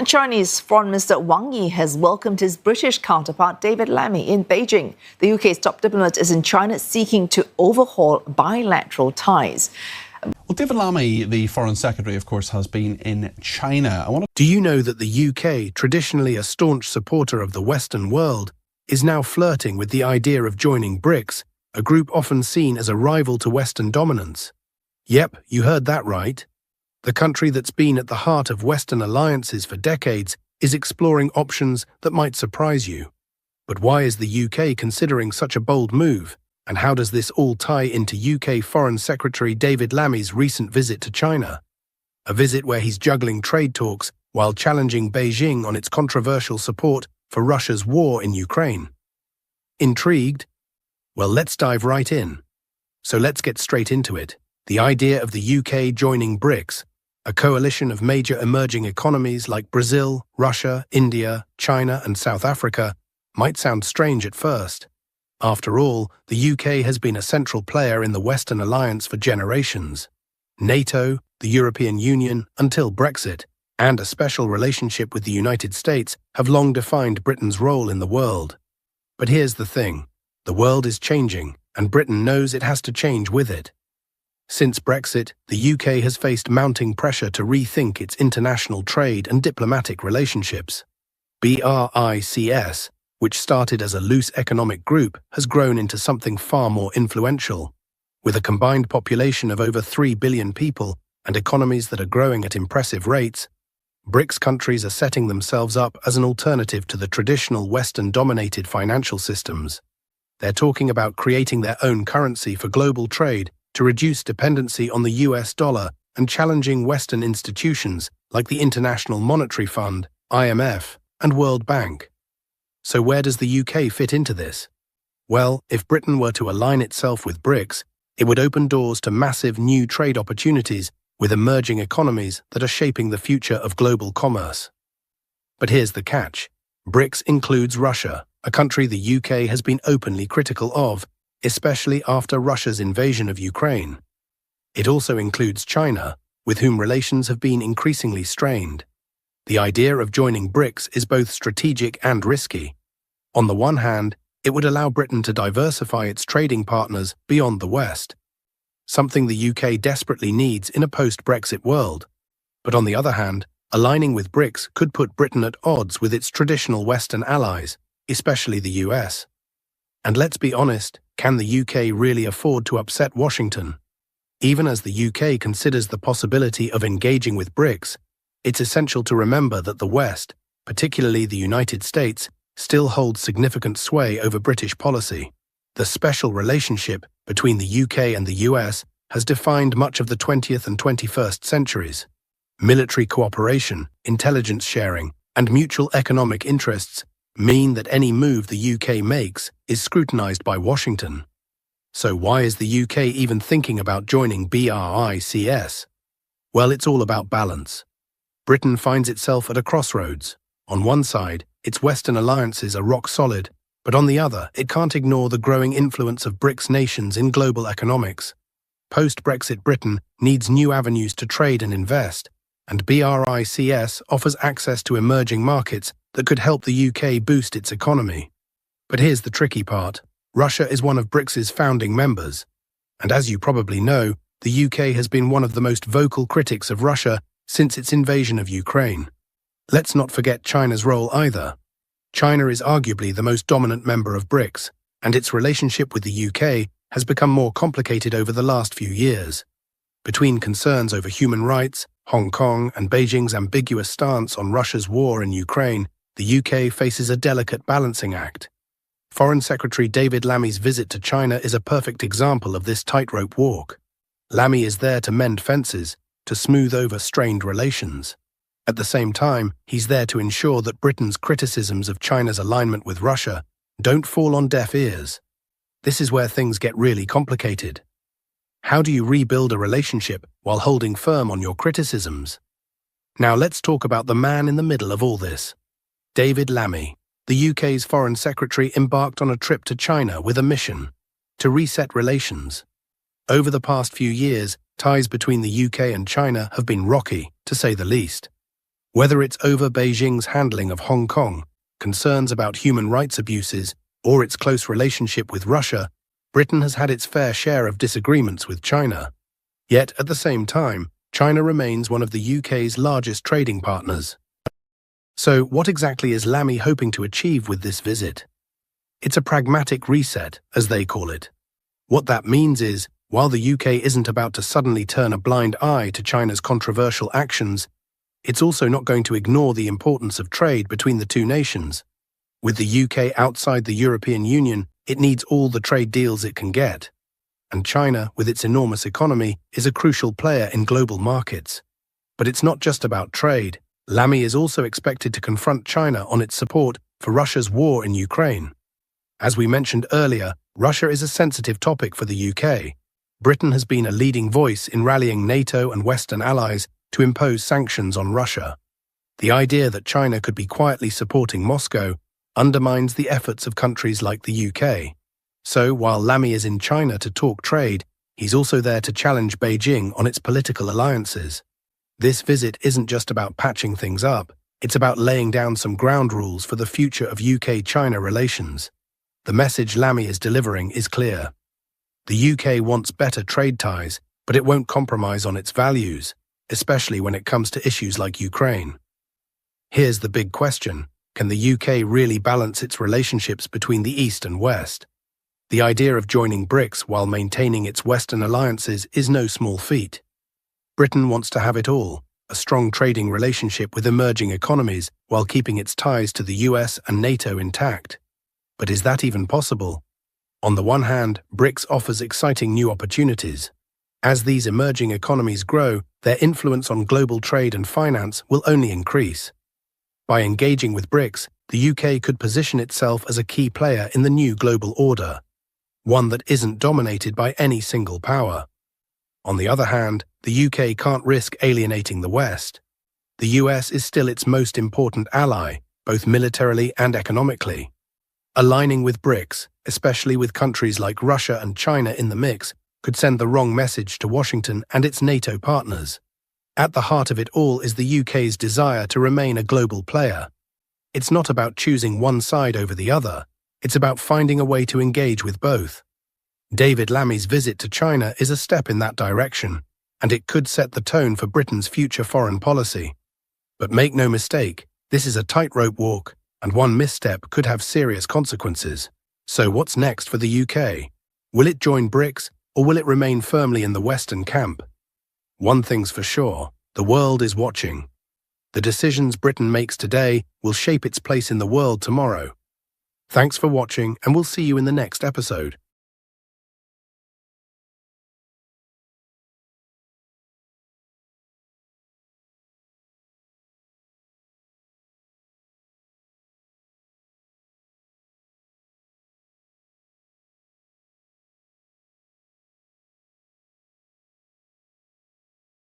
Chinese Foreign Minister Wang Yi has welcomed his British counterpart David Lammy in Beijing. The UK's top diplomat is in China seeking to overhaul bilateral ties. Well, David Lammy, the Foreign Secretary, of course, has been in China. Do you know that the UK, traditionally a staunch supporter of the Western world, is now flirting with the idea of joining BRICS, a group often seen as a rival to Western dominance? Yep, you heard that right. The country that's been at the heart of Western alliances for decades is exploring options that might surprise you. But why is the UK considering such a bold move? And how does this all tie into UK Foreign Secretary David Lammy's recent visit to China? A visit where he's juggling trade talks while challenging Beijing on its controversial support for Russia's war in Ukraine. Intrigued? Well, let's dive right in. So let's get straight into it. The idea of the UK joining BRICS, a coalition of major emerging economies like Brazil, Russia, India, China, and South Africa, might sound strange at first. After all, the UK has been a central player in the Western alliance for generations. NATO, the European Union, until Brexit, and a special relationship with the United States have long defined Britain's role in the world. But here's the thing. The world is changing, and Britain knows it has to change with it. Since Brexit, the UK has faced mounting pressure to rethink its international trade and diplomatic relationships. BRICS, which started as a loose economic group, has grown into something far more influential. With a combined population of over 3 billion people and economies that are growing at impressive rates, BRICS countries are setting themselves up as an alternative to the traditional Western-dominated financial systems. They're talking about creating their own currency for global trade to reduce dependency on the US dollar and challenging Western institutions like the International Monetary Fund, IMF, and World Bank. So where does the UK fit into this? Well, if Britain were to align itself with BRICS, it would open doors to massive new trade opportunities with emerging economies that are shaping the future of global commerce. But here's the catch. BRICS includes Russia, a country the UK has been openly critical of, especially after Russia's invasion of Ukraine. It also includes China, with whom relations have been increasingly strained. The idea of joining BRICS is both strategic and risky. On the one hand, it would allow Britain to diversify its trading partners beyond the West, something the UK desperately needs in a post-Brexit world. But on the other hand, aligning with BRICS could put Britain at odds with its traditional Western allies, especially the US. And let's be honest, can the UK really afford to upset Washington? Even as the UK considers the possibility of engaging with BRICS, it's essential to remember that the West, particularly the United States, still holds significant sway over British policy. The special relationship between the UK and the US has defined much of the 20th and 21st centuries. Military cooperation, intelligence sharing, and mutual economic interests mean that any move the UK makes is scrutinized by Washington. So why is the UK even thinking about joining BRICS? Well, it's all about balance. Britain finds itself at a crossroads. On one side, its Western alliances are rock solid, but on the other, it can't ignore the growing influence of BRICS nations in global economics. Post-Brexit Britain needs new avenues to trade and invest, and BRICS offers access to emerging markets that could help the UK boost its economy. But here's the tricky part. Russia is one of BRICS's founding members. And as you probably know, the UK has been one of the most vocal critics of Russia since its invasion of Ukraine. Let's not forget China's role either. China is arguably the most dominant member of BRICS, and its relationship with the UK has become more complicated over the last few years. Between concerns over human rights, Hong Kong, and Beijing's ambiguous stance on Russia's war in Ukraine, the UK faces a delicate balancing act. Foreign Secretary David Lammy's visit to China is a perfect example of this tightrope walk. Lammy is there to mend fences, to smooth over strained relations. At the same time, he's there to ensure that Britain's criticisms of China's alignment with Russia don't fall on deaf ears. This is where things get really complicated. How do you rebuild a relationship while holding firm on your criticisms? Now let's talk about the man in the middle of all this. David Lammy, the UK's Foreign Secretary, embarked on a trip to China with a mission to reset relations. Over the past few years, ties between the UK and China have been rocky, to say the least. Whether it's over Beijing's handling of Hong Kong, concerns about human rights abuses, or its close relationship with Russia, Britain has had its fair share of disagreements with China. Yet, at the same time, China remains one of the UK's largest trading partners. So, what exactly is Lammy hoping to achieve with this visit? It's a pragmatic reset, as they call it. What that means is, while the UK isn't about to suddenly turn a blind eye to China's controversial actions, it's also not going to ignore the importance of trade between the two nations. With the UK outside the European Union, it needs all the trade deals it can get. And China, with its enormous economy, is a crucial player in global markets. But it's not just about trade. Lammy is also expected to confront China on its support for Russia's war in Ukraine. As we mentioned earlier, Russia is a sensitive topic for the UK. Britain has been a leading voice in rallying NATO and Western allies to impose sanctions on Russia. The idea that China could be quietly supporting Moscow undermines the efforts of countries like the UK. So, while Lammy is in China to talk trade, he's also there to challenge Beijing on its political alliances. This visit isn't just about patching things up, it's about laying down some ground rules for the future of UK-China relations. The message Lammy is delivering is clear. The UK wants better trade ties, but it won't compromise on its values, especially when it comes to issues like Ukraine. Here's the big question: can the UK really balance its relationships between the East and West? The idea of joining BRICS while maintaining its Western alliances is no small feat. Britain wants to have it all, a strong trading relationship with emerging economies while keeping its ties to the US and NATO intact. But is that even possible? On the one hand, BRICS offers exciting new opportunities. As these emerging economies grow, their influence on global trade and finance will only increase. By engaging with BRICS, the UK could position itself as a key player in the new global order, one that isn't dominated by any single power. On the other hand, the UK can't risk alienating the West. The US is still its most important ally, both militarily and economically. Aligning with BRICS, especially with countries like Russia and China in the mix, could send the wrong message to Washington and its NATO partners. At the heart of it all is the UK's desire to remain a global player. It's not about choosing one side over the other. It's about finding a way to engage with both. David Lammy's visit to China is a step in that direction, and it could set the tone for Britain's future foreign policy. But make no mistake, this is a tightrope walk, and one misstep could have serious consequences. So what's next for the UK? Will it join BRICS, or will it remain firmly in the Western camp? One thing's for sure, the world is watching. The decisions Britain makes today will shape its place in the world tomorrow. Thanks for watching, and we'll see you in the next episode.